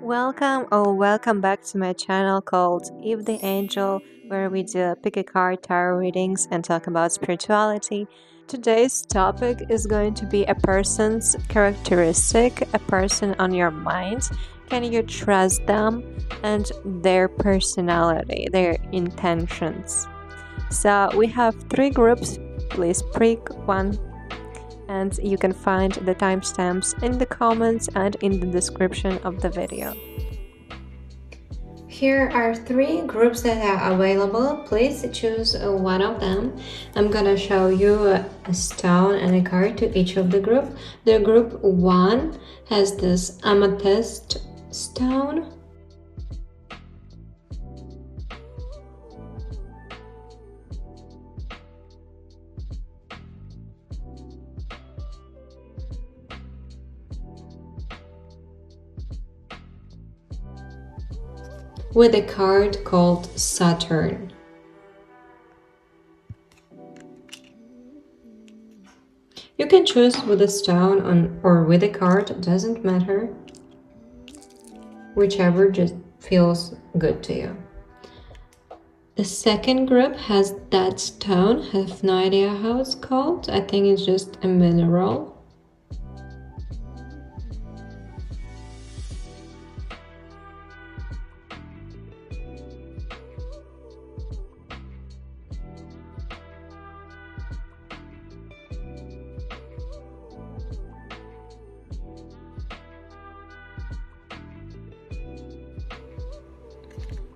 Welcome back to my channel called Eve the Angel, where we do pick a card tarot readings and talk about spirituality. Today's topic is going to be a person's characteristic, a person on your mind. Can you trust them and their personality, their intentions? So we have 3 groups. Please pick one, and you can find the timestamps in the comments and in the description of the video. Here are 3 groups that are available. Please choose one of them. I'm gonna show you a stone and a card to each of the group. The group 1 has this amethyst stone. With a card called Saturn. You can choose with a stone or with a card, it doesn't matter. Whichever just feels good to you. The second group has that stone. I have no idea how it's called. I think it's just a mineral.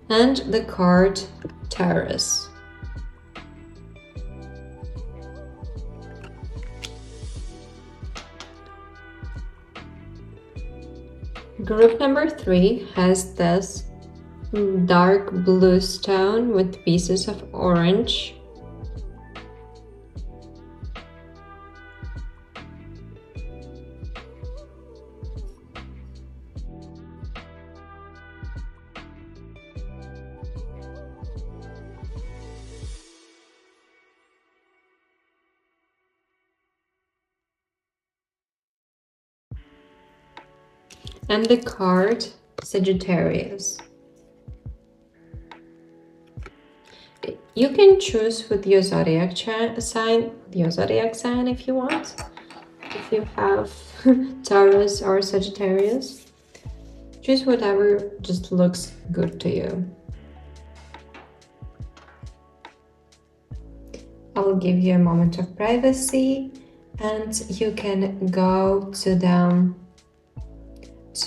And the card Taurus. Group number 3 has this dark blue stone with pieces of orange. And the card Sagittarius. You can choose with your zodiac sign if you want. If you have Taurus or Sagittarius, choose whatever just looks good to you. I'll give you a moment of privacy, and you can go to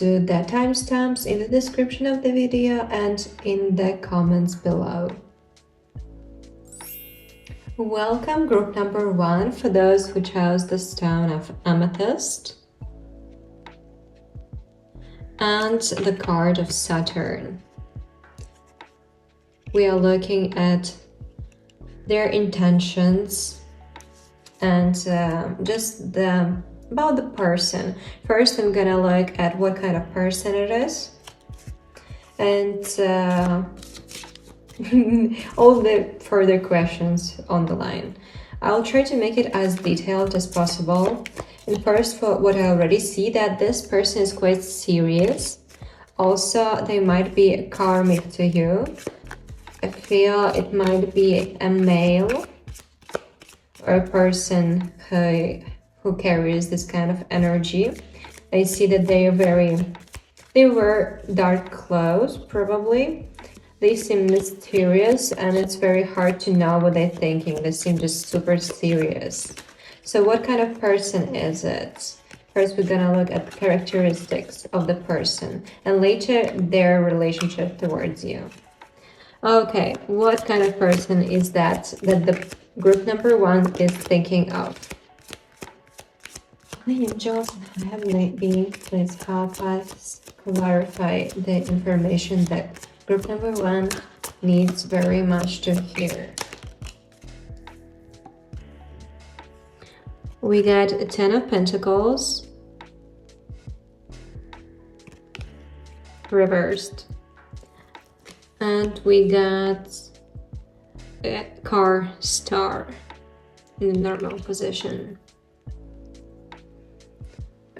the timestamps in the description of the video and in the comments below. Welcome group number 1 for those who chose the stone of amethyst and the card of Saturn. We are looking at their intentions and about the person. First, I'm gonna look at what kind of person it is and all the further questions on the line. I'll try to make it as detailed as possible. And first, for what I already see, that this person is quite serious. Also, they might be karmic to you. I feel it might be a male or a person who carries this kind of energy. I see that they wear dark clothes, probably. They seem mysterious, and it's very hard to know what they're thinking. They seem just super serious. So what kind of person is it? First, we're gonna look at the characteristics of the person, and later their relationship towards you. Okay, what kind of person is that the group number 1 is thinking of? The angels and heavenly beings, please help us clarify the information that group number 1 needs very much to hear. We got a 10 of Pentacles reversed, and we got a car star in the normal position.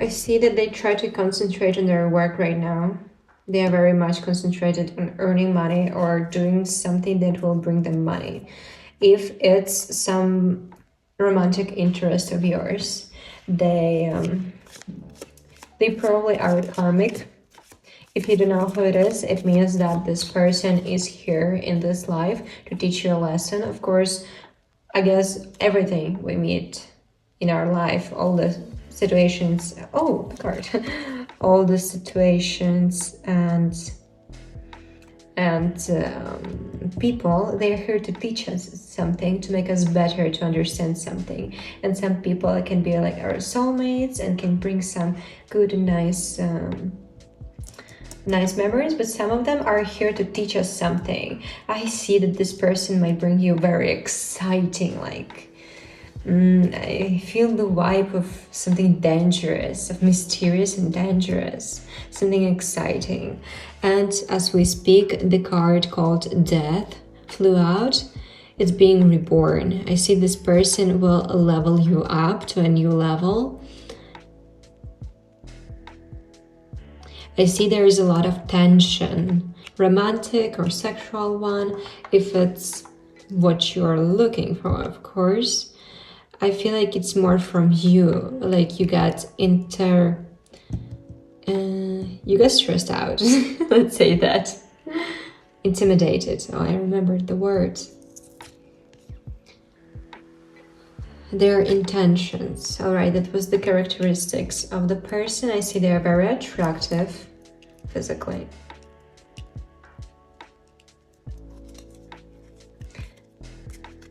I see that they try to concentrate on their work right now. They are very much concentrated on earning money or doing something that will bring them money. If it's some romantic interest of yours, they probably are karmic. If you don't know who it is, it means that this person is here in this life to teach you a lesson. Of course, I guess everything we meet in our life, all the situations, oh, the card, all the situations and people, they're here to teach us something, to make us better, to understand something. And some people can be like our soulmates and can bring some good and nice memories, but some of them are here to teach us something. I see that this person might bring you very exciting, like I feel the vibe of something dangerous, of mysterious and dangerous, something exciting. And as we speak, the card called Death flew out. It's being reborn. I see this person will level you up to a new level. I see there is a lot of tension, romantic or sexual one, if it's what you're looking for, of course. I feel like it's more from you, like you got stressed out, let's say that. Intimidated, oh, I remembered the word. Their intentions, all right, that was the characteristics of the person. I see they are very attractive physically.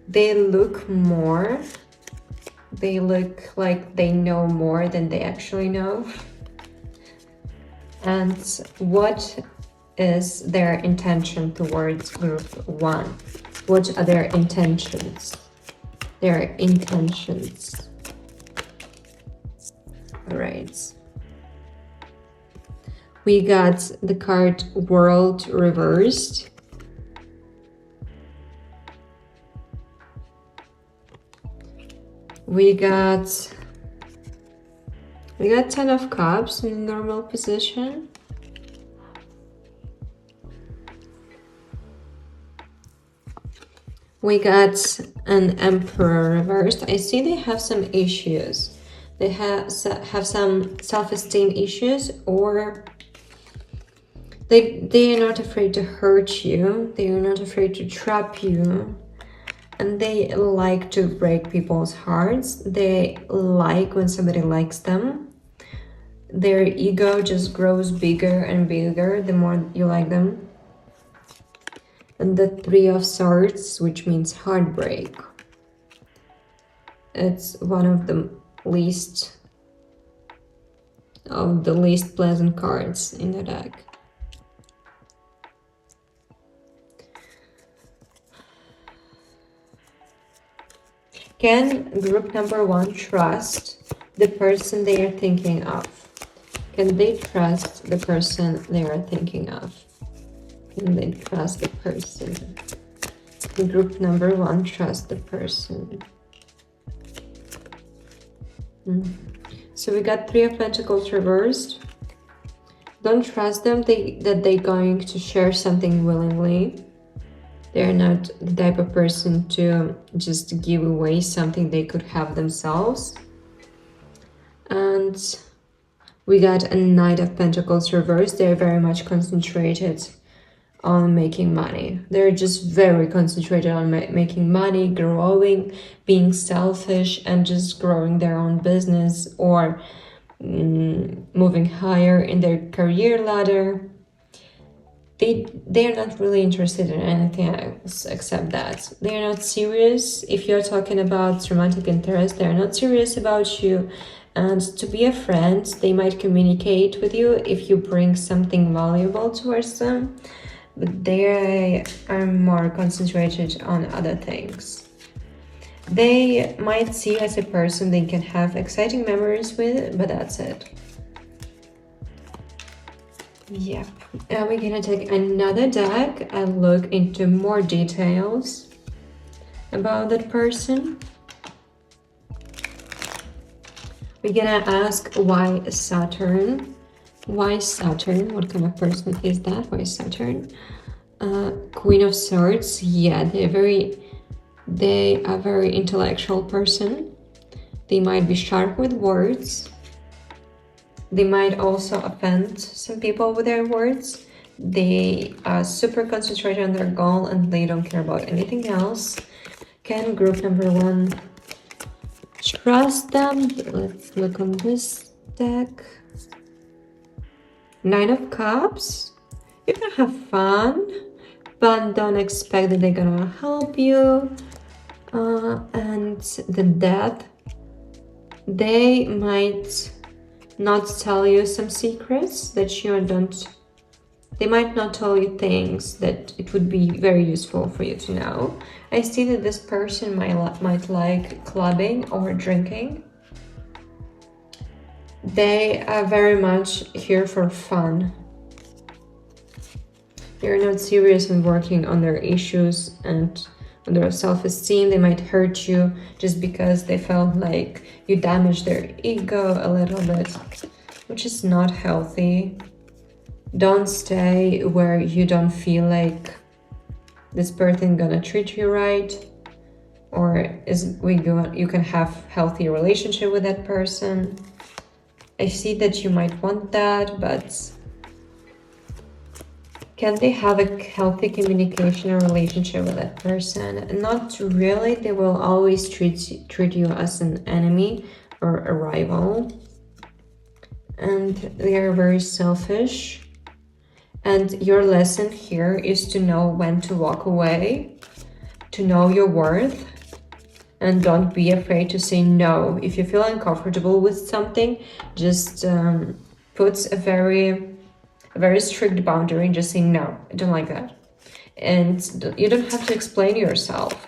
They look like they know more than they actually know. And what is their intention towards group 1? What are their intentions? Their intentions. All right. We got the card World reversed. We got 10 of Cups in normal position. We got an Emperor reversed. I see they have some issues. They have some self-esteem issues, or they are not afraid to hurt you. They are not afraid to trap you. And they like to break people's hearts. They like when somebody likes them. Their ego just grows bigger and bigger the more you like them. And the 3 of Swords, which means heartbreak. It's one of the least pleasant cards in the deck. Can group number 1 trust the person they are thinking of? Can they trust the person they are thinking of? Can they trust the person? Can group number 1 trust the person? So we got 3 of Pentacles reversed. Don't trust them that they're going to share something willingly. They're not the type of person to just give away something they could have themselves. And we got a Knight of Pentacles reversed. They're very much concentrated on making money. They're just very concentrated on making money, growing, being selfish, and just growing their own business or moving higher in their career ladder. They're not really interested in anything else except that. They're not serious. If you're talking about romantic interest, they're not serious about you. And to be a friend, they might communicate with you if you bring something valuable towards them. But they are more concentrated on other things. They might see you as a person they can have exciting memories with, but that's it. Yeah, and we're gonna take another deck and look into more details about that person. We're gonna ask why Saturn Why Saturn? What kind of person is that? Why Saturn? Queen of Swords. Yeah, they are very intellectual person. They might be sharp with words. They might also offend some people with their words. They are super concentrated on their goal and they don't care about anything else. Can group number 1 trust them? Let's look on this deck. 9 of Cups. You can have fun, but don't expect that they're gonna help you. And the Death. They might not tell you some secrets that you don't. They might not tell you things that it would be very useful for you to know. I see that this person might like clubbing or drinking. They are very much here for fun. They're not serious in working on their issues and on their self-esteem. They might hurt you just because they felt like you damaged their ego a little bit, which is not healthy. Don't stay where you don't feel like this person gonna treat you right, or you can have healthy relationship with that person. I see that you might want that, but can they have a healthy communication or relationship with that person? Not really. They will always treat you as an enemy or a rival. And they are very selfish. And your lesson here is to know when to walk away, to know your worth, and don't be afraid to say no. If you feel uncomfortable with something, just put a very strict boundary and just say no, I don't like that. And you don't have to explain yourself.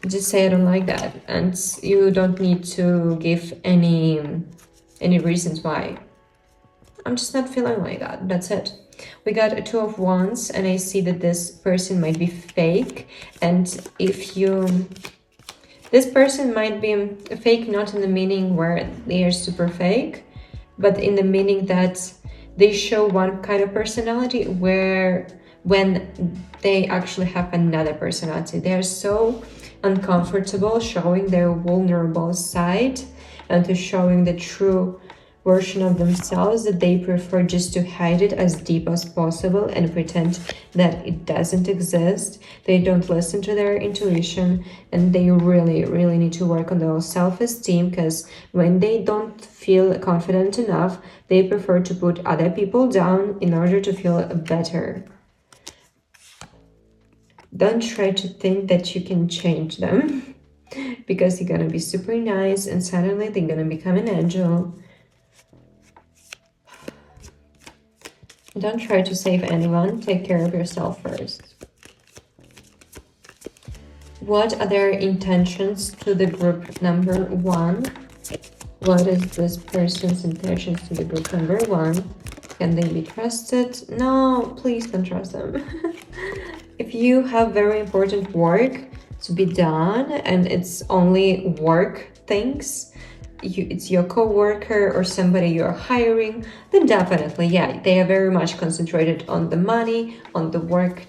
Just say I don't like that, and you don't need to give any reasons why. I'm just not feeling like that. That's it. We got a 2 of Wands, and I see that this person might be fake. And this person might be fake, not in the meaning where they are super fake, but in the meaning that they show one kind of personality when they actually have another personality. They are so uncomfortable showing their vulnerable side and to showing the true version of themselves that they prefer just to hide it as deep as possible and pretend that it doesn't exist. They don't listen to their intuition, and they really, really need to work on their self-esteem, because when they don't feel confident enough, they prefer to put other people down in order to feel better. Don't try to think that you can change them because you're gonna be super nice and suddenly they're gonna become an angel. Don't try to save anyone. Take care of yourself first. What are their intentions to the group number 1? What is this person's intentions to the group number 1? Can they be trusted? No, please don't trust them. If you have very important work to be done and it's only work things, it's your co-worker or somebody you're hiring, then definitely, yeah, they are very much concentrated on the money, on the work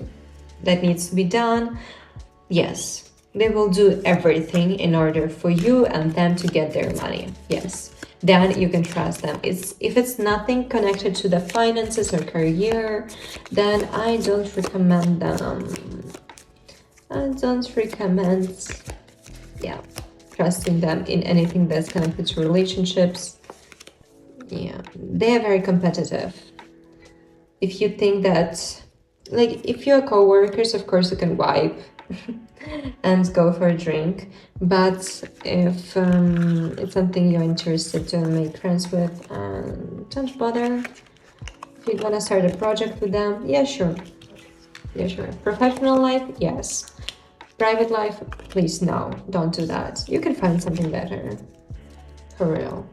that needs to be done. Yes, they will do everything in order for you and them to get their money. Yes, then you can trust them. If it's nothing connected to the finances or career, then I don't recommend them. I don't recommend, yeah, trusting them in anything that's connected to relationships. Yeah, they are very competitive. If you think that, like, if you're co-workers, of course you can vibe and go for a drink. But if it's something you're interested to make friends with, don't bother. If you're gonna start a project with them, yeah, sure. Yeah, sure. Professional life, yes. Private life, please no, don't do that. You can find something better. For real.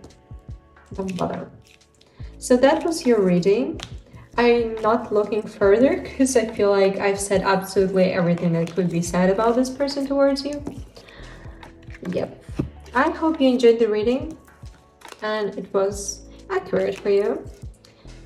Don't bother. So that was your reading. I'm not looking further because I feel like I've said absolutely everything that could be said about this person towards you. Yep. I hope you enjoyed the reading and it was accurate for you.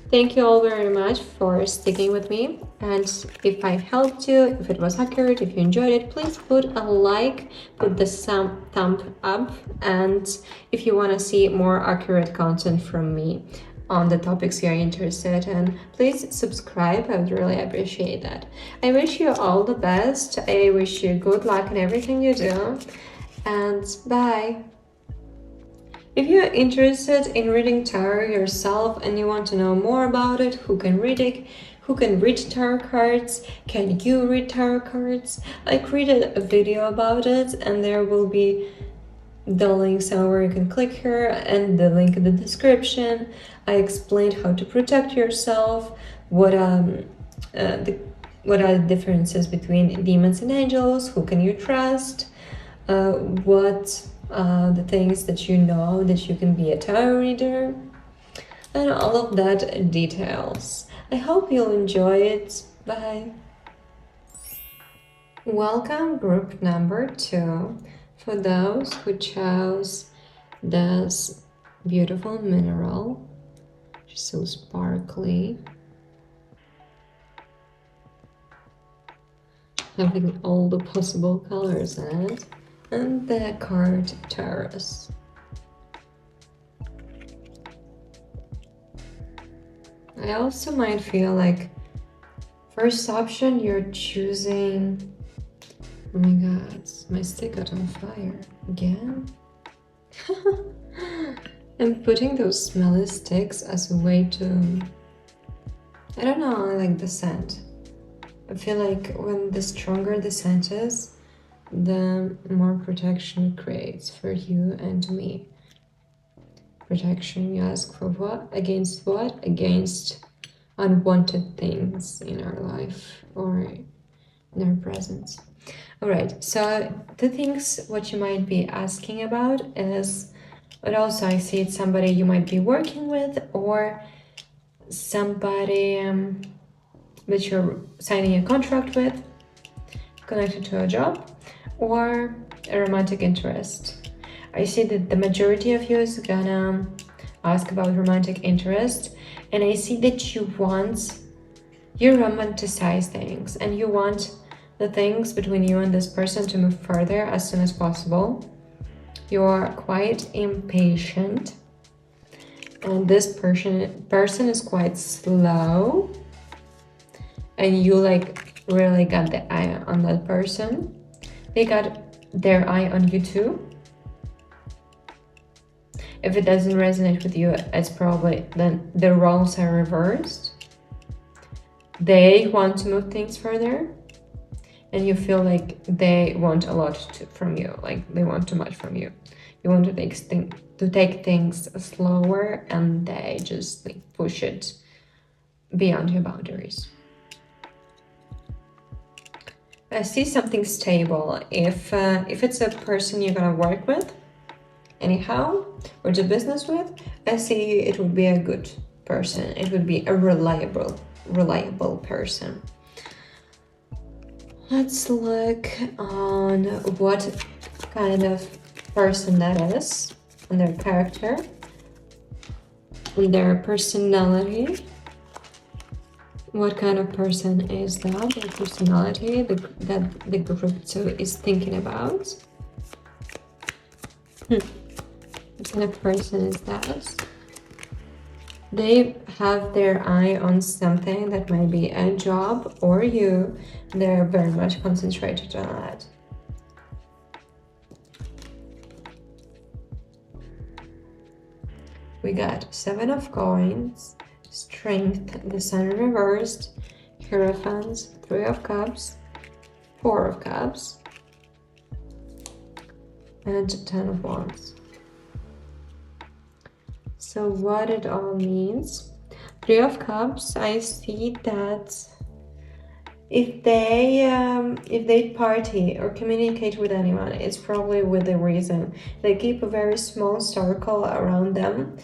Thank you all very much for sticking with me. And if I helped you, if it was accurate, if you enjoyed it, please put a like, put the thumb up. And if you want to see more accurate content from me on the topics you're interested in, please subscribe. I would really appreciate that. I wish you all the best. I wish you good luck in everything you do. And bye. If you're interested in reading tarot yourself and you want to know more about it, who can read it, who can read tarot cards, can you read tarot cards? I created a video about it and there will be the link somewhere you can click here and the link in the description. I explained how to protect yourself, what are the differences between demons and angels, who can you trust, what the things that you know that you can be a tarot reader, and all of that details. I hope you'll enjoy it. Bye. Welcome group number 2 for those who chose this beautiful mineral. Just so sparkly. Having all the possible colors in it. And the card Taurus. I also might feel like first option you're choosing. Oh my god, my stick got on fire again. I'm putting those smelly sticks as a way to, I don't know, I like the scent. I feel like when the stronger the scent is, the more protection it creates for you and me. Protection, you ask for what? Against what? Against unwanted things in our life or in our presence. All right, so the things what you might be asking about is, but also I see it's somebody you might be working with or somebody that you're signing a contract with, connected to a job, or a romantic interest. I see that the majority of you is gonna ask about romantic interest, and I see that you romanticize things and you want the things between you and this person to move further as soon as possible. You are quite impatient, and this person is quite slow, and you like really got the eye on that person. They got their eye on you too. If it doesn't resonate with you, it's probably then the roles are reversed. They want to move things further, and you feel like they want a lot from you, like they want too much from you. You want to take things slower, and they just like push it beyond your boundaries. I see something stable. If it's a person you're gonna work with, anyhow, or do business with, I see it would be a good person. It would be a reliable person. Let's look on what kind of person that is, and their character, and their personality. What kind of person is that? Their personality that the group 2 is thinking about. What kind of person is that? They have their eye on something that might be a job or you. They're very much concentrated on that. We got 7 of coins, Strength, the Sun reversed, Hierophant, 3 of cups, 4 of cups, and 10 of wands. So what it all means? 3 of cups, I see that if they party or communicate with anyone, it's probably with a reason. They keep a very small circle around them,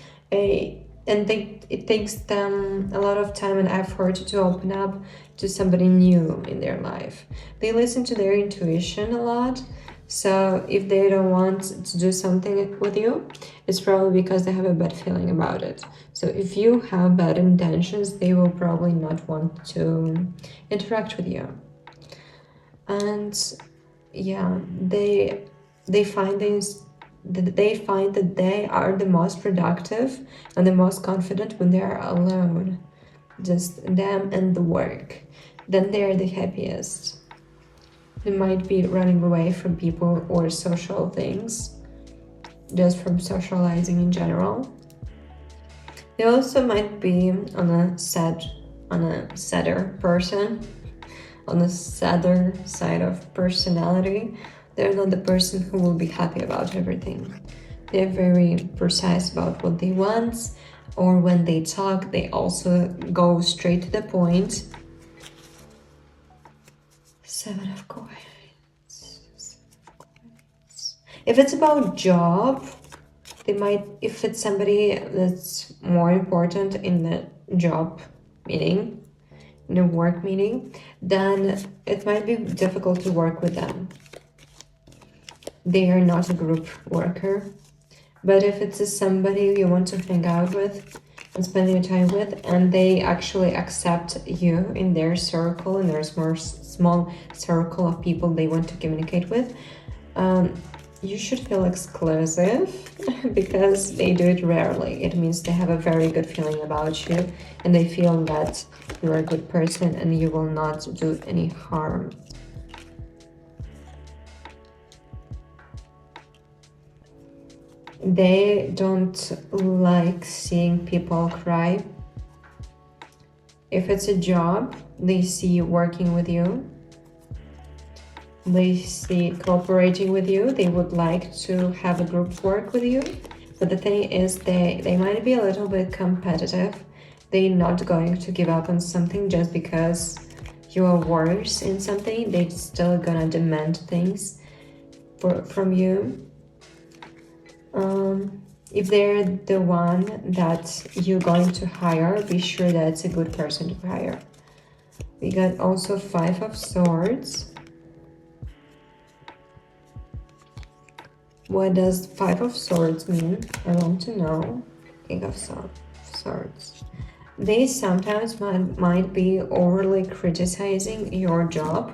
and it takes them a lot of time and effort to open up to somebody new in their life. They listen to their intuition a lot. So if they don't want to do something with you, it's probably because they have a bad feeling about it. So So if you have bad intentions, they will probably not want to interact with you. And yeah, they find that they are the most productive and the most confident when they are alone, just them and the work. Then they are the happiest. They might be running away from people or social things, just from socializing in general. They also might be on a sadder person, on the sadder side of personality. They're not the person who will be happy about everything. They're very precise about what they want, or when they talk, they also go straight to the point. Seven of Coins. If it's about job, they might, if it's somebody that's more important in the job meeting, in the work meeting, then it might be difficult to work with them. They are not a group worker. But if it's somebody you want to hang out with and spend your time with, and they actually accept you in their circle, in their small circle of people they want to communicate with, you should feel exclusive because they do it rarely. It means they have a very good feeling about you and they feel that you're a good person and you will not do any harm. They don't like seeing people cry. If it's a job, they see you working with you. They see cooperating with you. They would like to have a group work with you. But the thing is, they might be a little bit competitive. They're not going to give up on something just because you are worse in something. They're still gonna demand things from you. If they're the one that you're going to hire, be sure that's a good person to hire. We got also 5 of Swords. What does 5 of Swords mean? I want to know. King of Swords. They sometimes might be overly criticizing your job,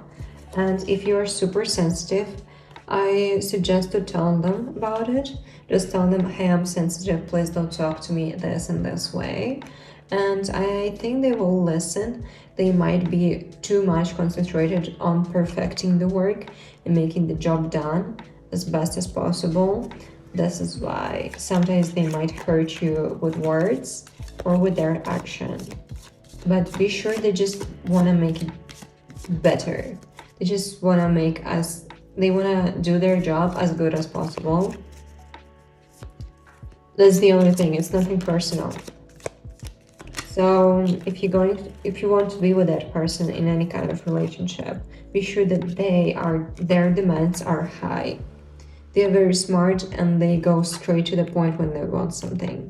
and if you are super sensitive, I suggest to tell them about it. Just tell them, hey, I'm sensitive, please don't talk to me this and this way. And I think they will listen. They might be too much concentrated on perfecting the work and making the job done as best as possible. This is why sometimes they might hurt you with words or with their action. But be sure they just want to make it better. They just want to they want to do their job as good as possible. That's the only thing. It's nothing personal. So if you want to be with that person in any kind of relationship, be sure that their demands are high. They are very smart and they go straight to the point when they want something.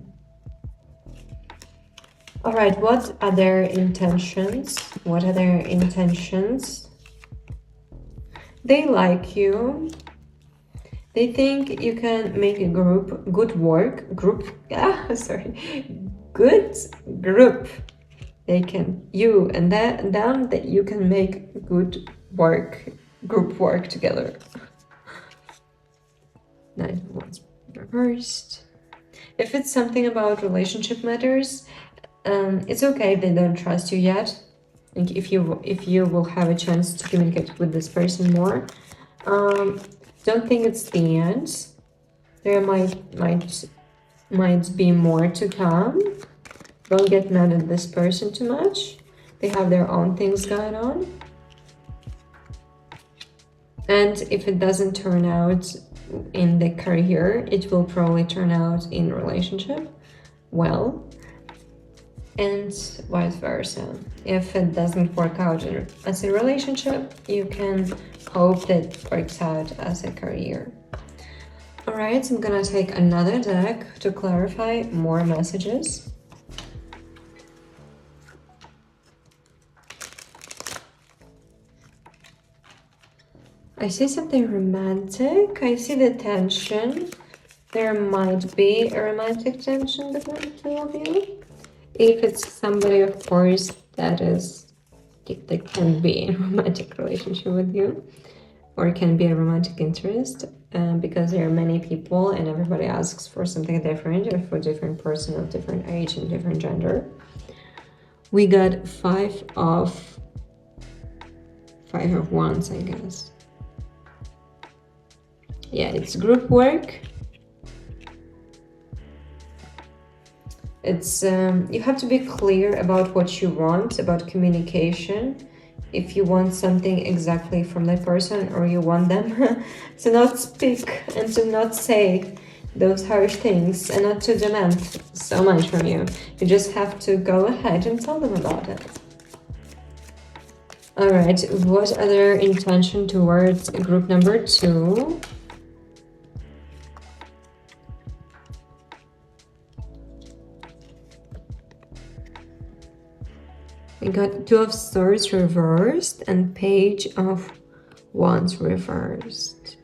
All right, what are their intentions? What are their intentions? They like you. They think you can make a good group. Good group. They can, you and them, that you can make good group work together. 9 of Wands reversed. If it's something about relationship matters, it's okay if they don't trust you yet. Like if you will have a chance to communicate with this person more, don't think it's the end. There might be more to come. Don't get mad at this person too much. They have their own things going on. And if it doesn't turn out in the career, it will probably turn out in relationship well, and vice versa. If it doesn't work out as a relationship, you can hope that it works out as a career. All right, so I'm gonna take another deck to clarify more messages. I see something romantic. I see the tension. There might be a romantic tension between the two of you. If it's somebody, of course, that can be in a romantic relationship with you, or can be a romantic interest, because there are many people and everybody asks for something different, or for different person of different age and different gender. We got five of wands, I guess. Yeah, it's group work. It's you have to be clear about what you want, about communication. If you want something exactly from that person, or you want them to not speak and to not say those harsh things and not to demand so much from you. You just have to go ahead and tell them about it. All right, what other intention towards group number 2? We got Two of Swords reversed and Page of Wands reversed.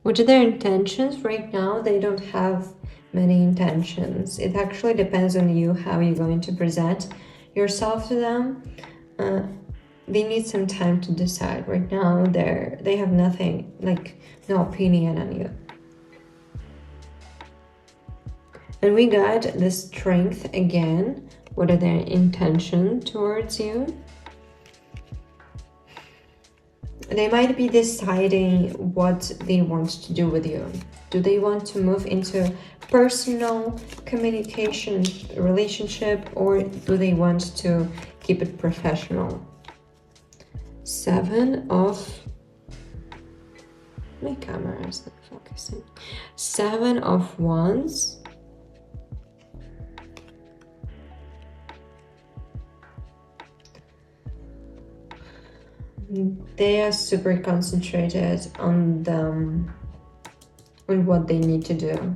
What are their intentions right now? They don't have many intentions. It actually depends on you, how you're going to present yourself to them. They need some time to decide. Right now, they have nothing, like no opinion on you. And we got the Strength again. What are their intention towards you? They might be deciding what they want to do with you. Do they want to move into personal communication relationship, or do they want to keep it professional? My camera is not focusing. 7 of Wands. They are super concentrated on what they need to do.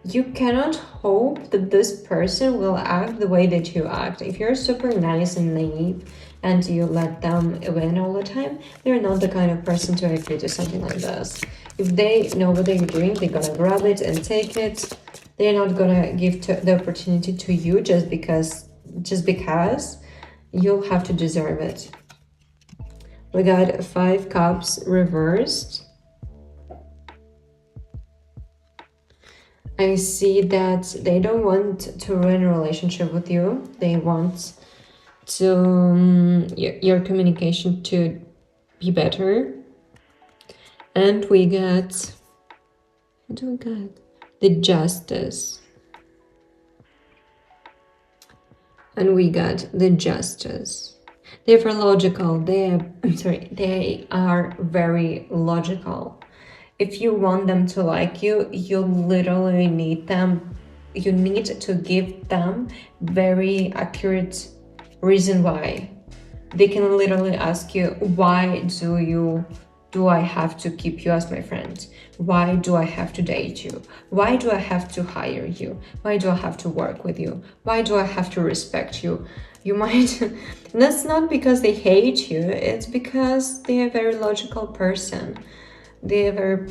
You cannot hope that this person will act the way that you act. If you're super nice and naive and you let them win all the time, they're not the kind of person to agree to something like this. If they know what they're doing, they're gonna grab it and take it. They're not gonna give the opportunity to you just because you'll have to deserve it. We got 5 Cups reversed. I see that they don't want to ruin a relationship with you. They want to your communication to be better. And we got, what do we got? The Justice. And we got the Justice. They're very logical. They are very logical. If you want them to like you, you literally need to give them very accurate reason why. They can literally ask you, why do I have to keep you as my friend? Why do I have to date you? Why do I have to hire you? Why do I have to work with you? Why do I have to respect you? You might, that's not because they hate you, it's because they're a very logical person. They're very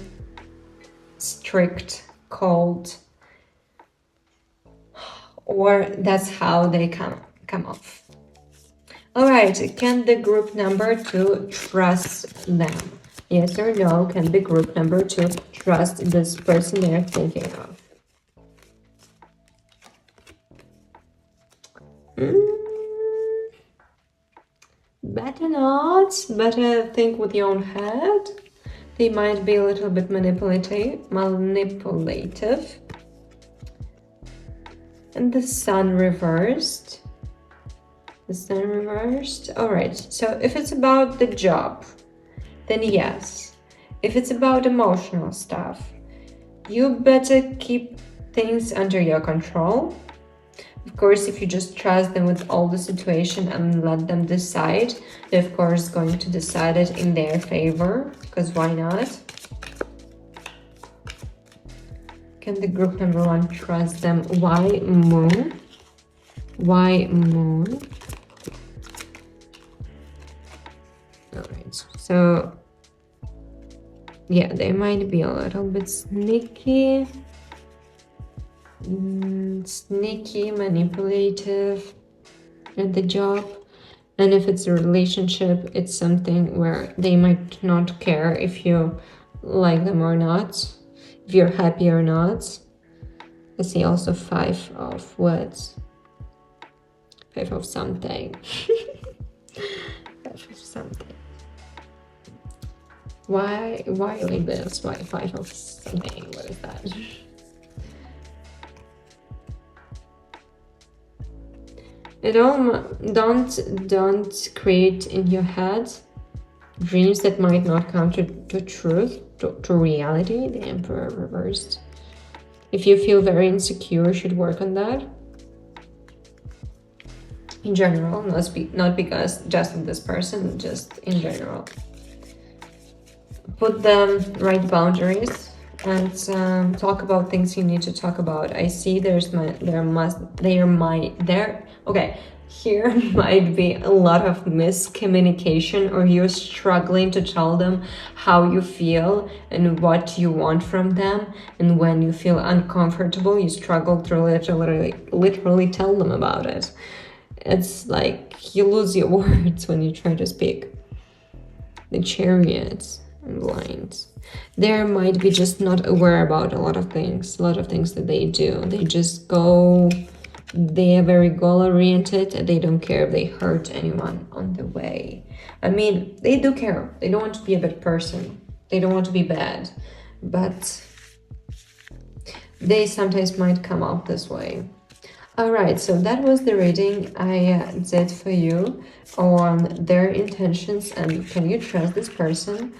strict, cold, or that's how they come off. All right, can the group number 2 trust them? Yes or no, can the group number 2 trust this person they're thinking of? Better not, better think with your own head. They might be a little bit manipulative. And the Sun reversed. All right, so if it's about the job, then yes. If it's about emotional stuff, you better keep things under your control. Of course, if you just trust them with all the situation and let them decide, they're of course going to decide it in their favor, because why not? Can the group number 1 trust them? Why Moon? Why Moon? All right, so yeah, they might be a little bit sneaky. sneaky, manipulative at the job. And if it's a relationship, it's something where they might not care if you like them or not, if you're happy or not. I see also 5 of words. 5 of something. 5 of something. Why like this? Why 5 of something? What is that? Don't create in your head dreams that might not come to truth, to reality. The Emperor reversed. If you feel very insecure, you should work on that. In general, not because just of this person, just in general. Put the right boundaries and talk about things you need to talk about. I see here might be a lot of miscommunication, or you're struggling to tell them how you feel and what you want from them, and when you feel uncomfortable, you struggle to literally tell them about it. It's like you lose your words when you try to speak. The Chariots and Blinds. They might be just not aware about a lot of things that they do. They are very goal-oriented, and they don't care if they hurt anyone on the way. I mean, they do care. They don't want to be a bad person. They don't want to be bad. But they sometimes might come out this way. Alright, so that was the reading I did for you on their intentions and can you trust this person.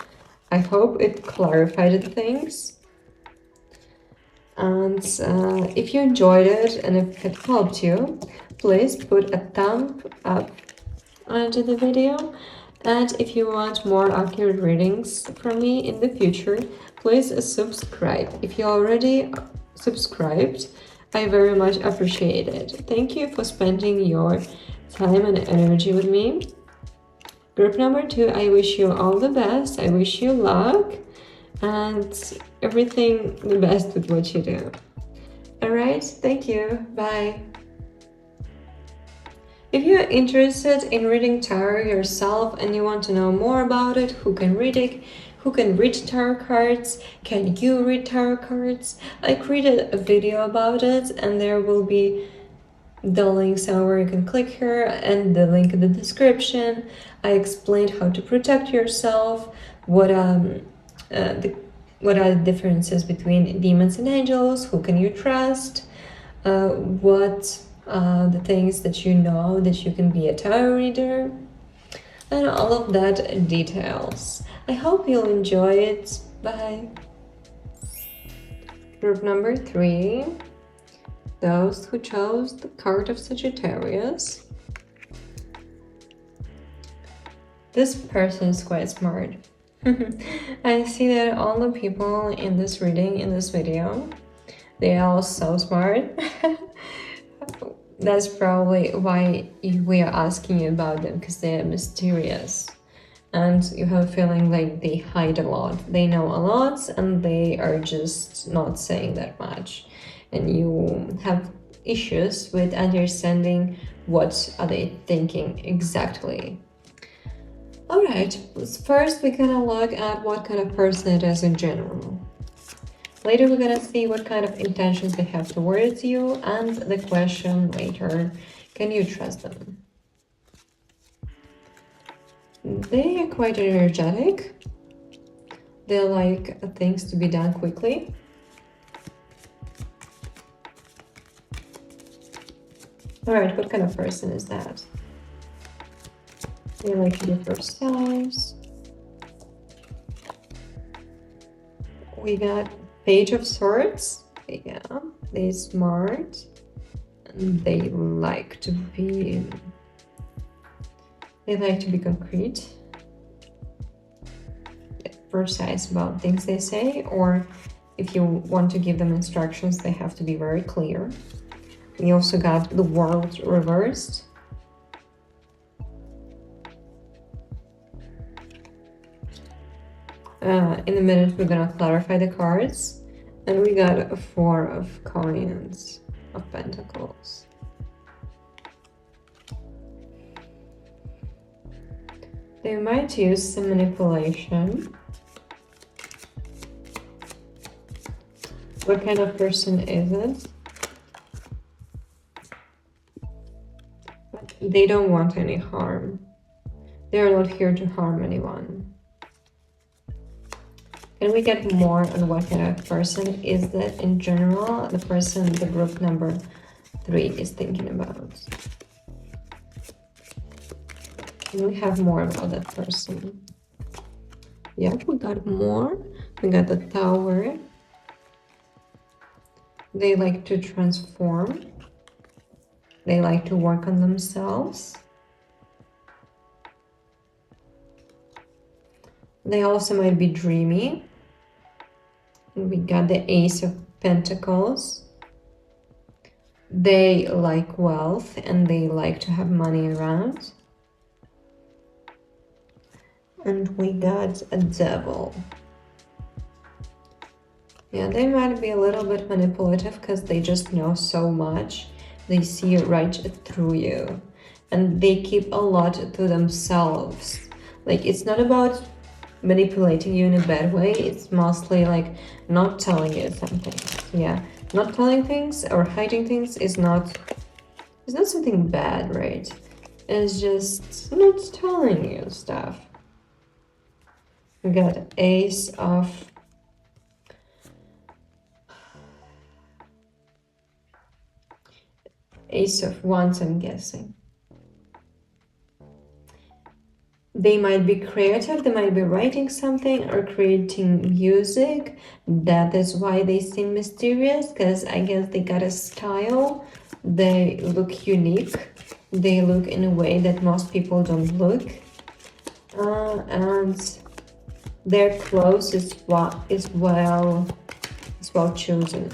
I hope it clarified things. And if you enjoyed it and if it helped you, please put a thumb up onto the video. And if you want more accurate readings from me in the future, please subscribe. If you already subscribed, I very much appreciate it. Thank you for spending your time and energy with me. Group number 2, I wish you all the best. I wish you luck and everything the best with what you do. Alright, thank you. Bye. If you're interested in reading tarot yourself and you want to know more about it, who can read tarot cards, can you read tarot cards? I created a video about it and there will be the link somewhere you can click here and the link in the description. I explained how to protect yourself, what are the differences between demons and angels, who can you trust, what the things that you know that you can be a tarot reader, and all of that details. I hope you'll enjoy it. Bye. Group number 3, those who chose the card of Sagittarius. This person is quite smart. I see that all the people in this reading, in this video, they are all so smart. That's probably why we are asking you about them, because they are mysterious. And you have a feeling like they hide a lot. They know a lot and they are just not saying that much. And you have issues with understanding what are they thinking exactly. Alright, first we're gonna look at what kind of person it is in general. Later we're gonna see what kind of intentions they have towards you, and the question later, can you trust them? They are quite energetic. They like things to be done quickly. Alright, what kind of person is that? They like to be first sellers. We got Page of Swords. Yeah, they're smart. And they like to be concrete, precise about things they say, or if you want to give them instructions, they have to be very clear. We also got the World reversed. In a minute, we're gonna clarify the cards. And we got a 4 of coins. of Pentacles. They might use some manipulation. What kind of person is it? But they don't want any harm. They are not here to harm anyone. Can we get more on what kind of person is that in general the person the group number 3 is thinking about? Can we have more about that person? Yeah, we got more. We got the Tower. They like to transform. They like to work on themselves. They also might be dreamy. We got the Ace of Pentacles. They like wealth and they like to have money around. And we got a Devil. Yeah, they might be a little bit manipulative because they just know so much. They see right through you. And they keep a lot to themselves. Like, it's not about manipulating you in a bad way. It's mostly like not telling you something. Yeah, not telling things or hiding things is not something bad, right? It's just not telling you stuff. We got Ace of Wands, I'm guessing. They might be creative, they might be writing something or creating music. That is why they seem mysterious, because I guess they got a style. They look unique. They look in a way that most people don't look. And their clothes is well chosen.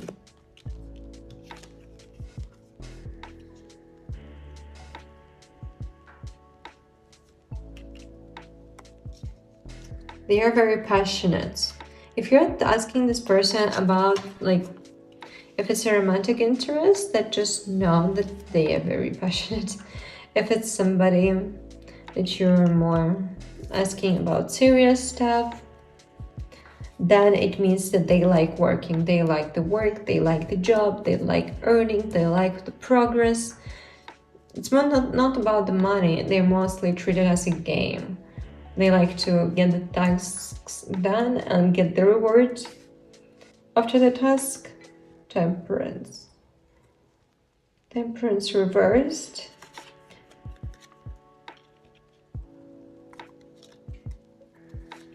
They are very passionate. If you're asking this person about, like, if it's a romantic interest, that just know that they are very passionate. If it's somebody that you're more asking about serious stuff, then it means that they like working. They like the work, they like the job, they like earning, they like the progress. It's not about the money. They're mostly treated as a game. They like to get the tasks done and get the reward after the task. Temperance. Temperance reversed.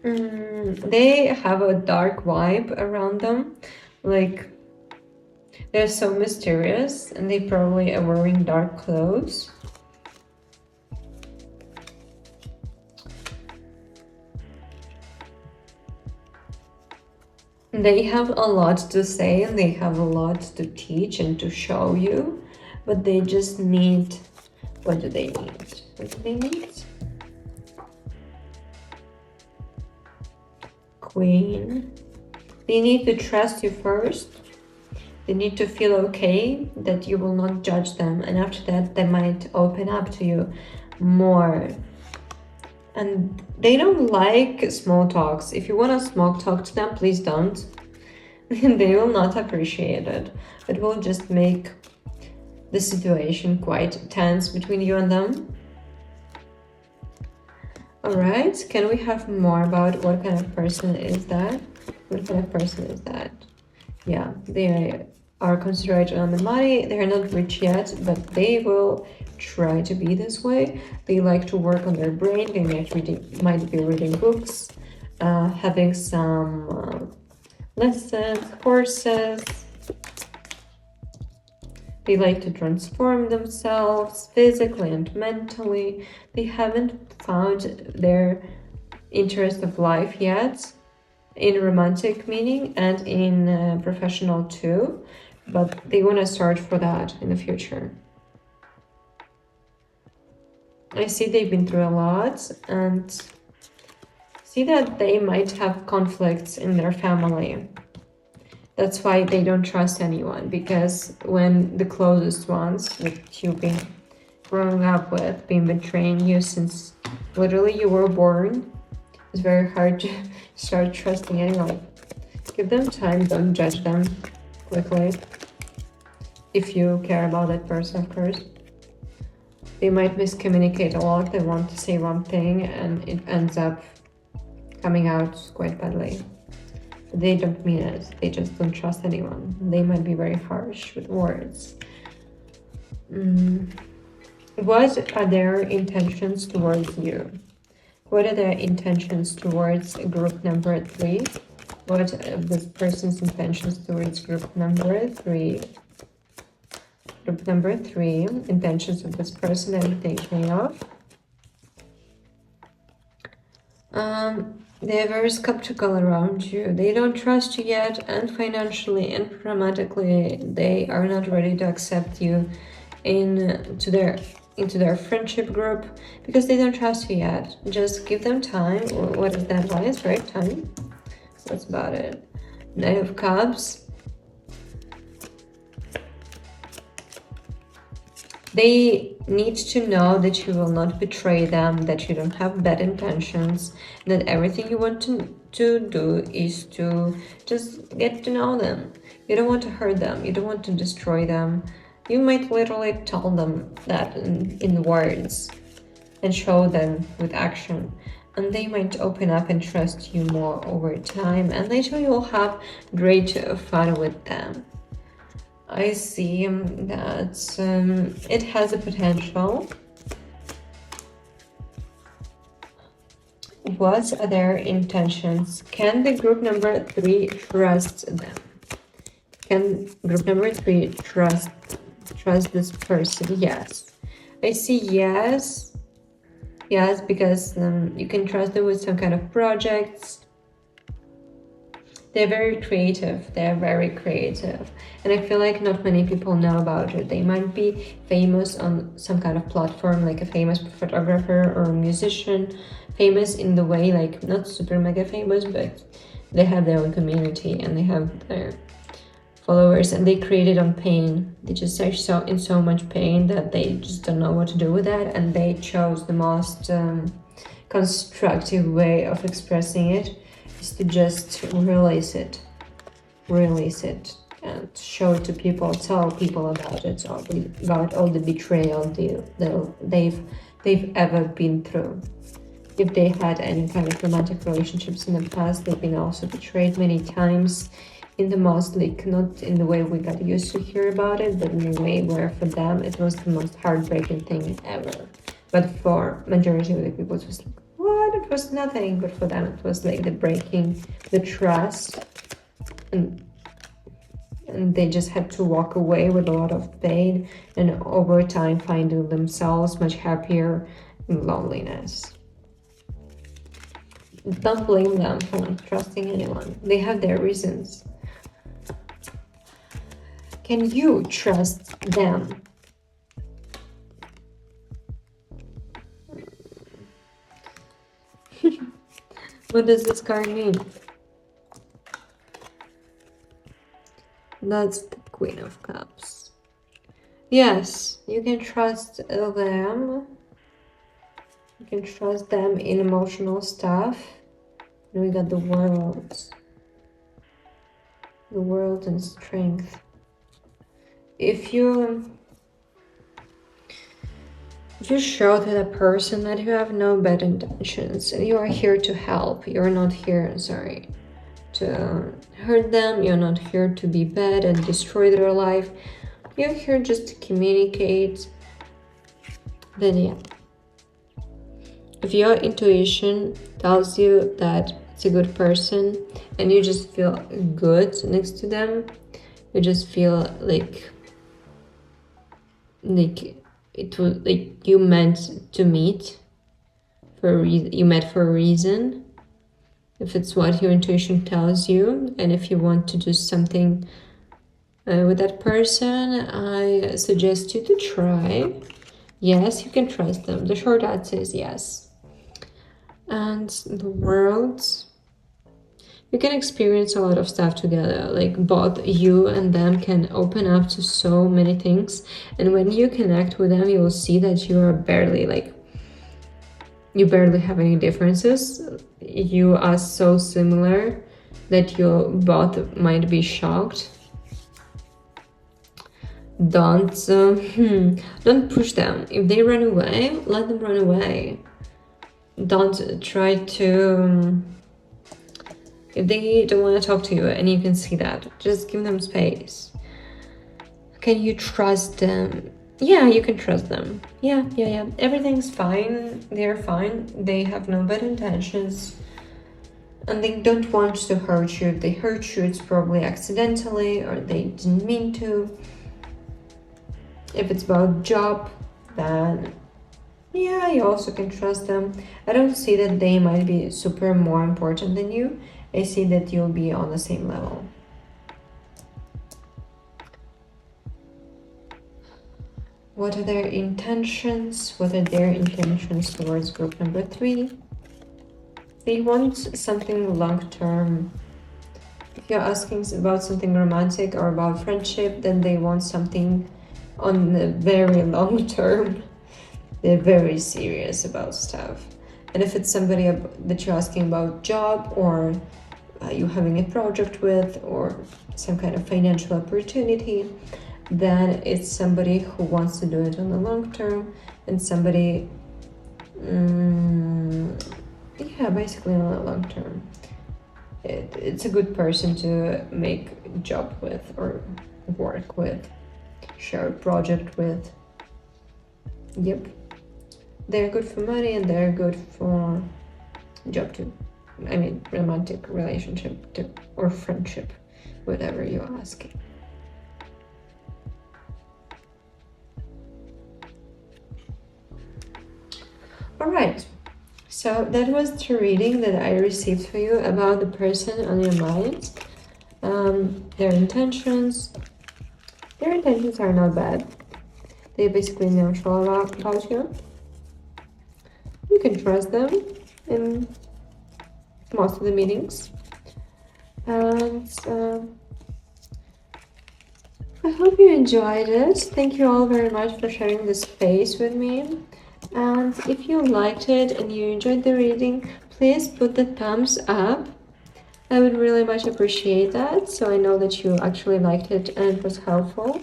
They have a dark vibe around them. Like, they're so mysterious and they probably are wearing dark clothes. They have a lot to say and they have a lot to teach and to show you, but they just need... What do they need? What do they need? Queen. They need to trust you first. They need to feel okay that you will not judge them, and after that they might open up to you more. And they don't like small talks. If you want to small talk to them, please don't. They will not appreciate it. It will just make the situation quite tense between you and them. Alright, can we have more about what kind of person is that? What kind of person is that? Yeah, they are concentrated on the money. They're not rich yet, but they will try to be this way. They like to work on their brain. They might be reading books, having some lessons, courses. They like to transform themselves physically and mentally. They haven't found their interest of life yet, in romantic meaning and in professional too, but they want to search for that in the future. I see they've been through a lot and see that they might have conflicts in their family. That's why they don't trust anyone, because when the closest ones that you've been growing up with, been betraying you since literally you were born, it's very hard to start trusting anyone. Give them time, don't judge them quickly. If you care about that person, of course. They might miscommunicate a lot, they want to say one thing and it ends up coming out quite badly. They don't mean it, they just don't trust anyone. They might be very harsh with words. What are their intentions towards you? What are their intentions towards group number 3? What are this person's intentions towards group number 3? Group number 3, intentions of this person I'm thinking of. They're very skeptical around you. They don't trust you yet, and financially and pragmatically, they are not ready to accept you into their friendship group because they don't trust you yet. Just give them time. What is that advice, right? Time. That's about it. Knight of Cups. They need to know that you will not betray them, that you don't have bad intentions, that everything you want to do is to just get to know them. You don't want to hurt them, you don't want to destroy them. You might literally tell them that in words and show them with action. And they might open up and trust you more over time, and later you will have great fun with them. I see that it has a potential. What are their intentions? Can the group number 3 trust them? Can group number 3 trust this person? Yes. I see yes. Yes, because you can trust them with some kind of projects. They're very creative. And I feel like not many people know about it. They might be famous on some kind of platform, like a famous photographer or a musician, famous in the way, like not super mega famous, but they have their own community and they have their followers, and they create it on pain. They just are in so much pain that they just don't know what to do with that, and they chose the most constructive way of expressing it is to just release it and show it to people, tell people about it, about all the betrayal they've ever been through. If they had any kind of romantic relationships in the past, they've been also betrayed many times, in the most, like, not in the way we got used to hear about it, but in a way where for them it was the most heartbreaking thing ever. But for majority of the people it was like, what? It was nothing. But for them it was like the breaking the trust, and they just had to walk away with a lot of pain, and over time finding themselves much happier in loneliness. Don't blame them for not trusting anyone. They have their reasons. Can you trust them? What does this card mean? That's the Queen of Cups. Yes, you can trust them. You can trust them in emotional stuff. And we got the World. The World and Strength. If you show to the person that you have no bad intentions and you are here to help, you're not here, to hurt them, you're not here to be bad and destroy their life, you're here just to communicate, then yeah. If your intuition tells you that it's a good person and you just feel good next to them, you just feel like it was like you meant to meet you met for a reason. If it's what your intuition tells you, and if you want to do something with that person, I suggest you to try. Yes, you can trust them. The short answer is yes. And the World, you can experience a lot of stuff together. Like both you and them can open up to so many things, and when you connect with them, you will see that you are barely like, you barely have any differences. You are so similar that you both might be shocked. Don't push them. If they run away, let them run away. Don't try to, if they don't want to talk to you and you can see that, just give them space. Can you trust them? Yeah, you can trust them. Yeah. Everything's fine. They're fine. They have no bad intentions. And they don't want to hurt you. If they hurt you, it's probably accidentally or they didn't mean to. If it's about job, then yeah, you also can trust them. I don't see that they might be super more important than you. I see that you'll be on the same level. What are their intentions? What are their intentions towards group number 3? They want something long-term. If you're asking about something romantic or about friendship, then they want something on the very long term. They're very serious about stuff. And if it's somebody that you're asking about job or you having a project with or some kind of financial opportunity, then it's somebody who wants to do it on the long term and somebody, basically on the long term. It's a good person to make a job with or work with, share a project with. Yep. They're good for money and they're good for job too. I mean, romantic relationship too, or friendship, whatever you're asking. Alright, so that was the reading that I received for you about the person on your mind. Their intentions are not bad. They're basically neutral about you. You can trust them in most of the meetings. And I hope you enjoyed it. Thank you all very much for sharing this space with me. And if you liked it and you enjoyed the reading, please put the thumbs up. I would really much appreciate that, so I know that you actually liked it and it was helpful.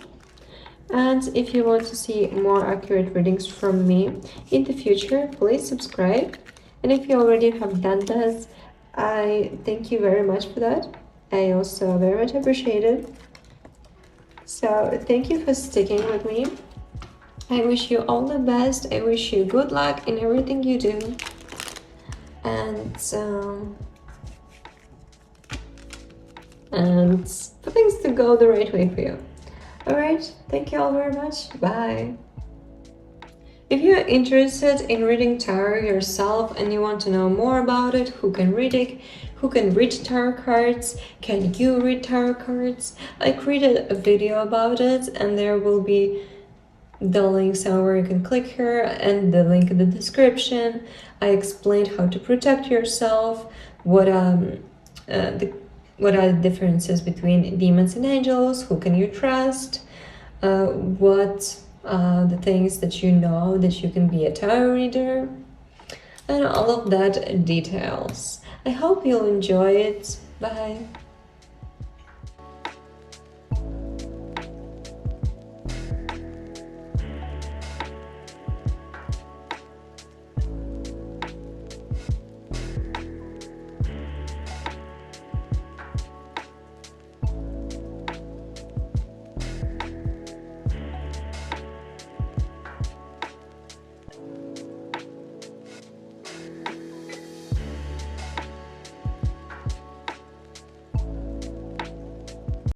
And if you want to see more accurate readings from me in the future, please subscribe. And if you already have done that, I thank you very much for that. I also very much appreciate it. So thank you for sticking with me. I wish you all the best. I wish you good luck in everything you do. And for things to go the right way for you. Alright, thank you all very much. Bye. If you're interested in reading tarot yourself and you want to know more about it, who can read it, who can read tarot cards, can you read tarot cards? I created a video about it and there will be the link somewhere you can click here and the link in the description. I explained how to protect yourself, what are the differences between demons and angels, who can you trust, what the things that you know that you can be a tarot reader, and all of that details. I hope you'll enjoy it. Bye.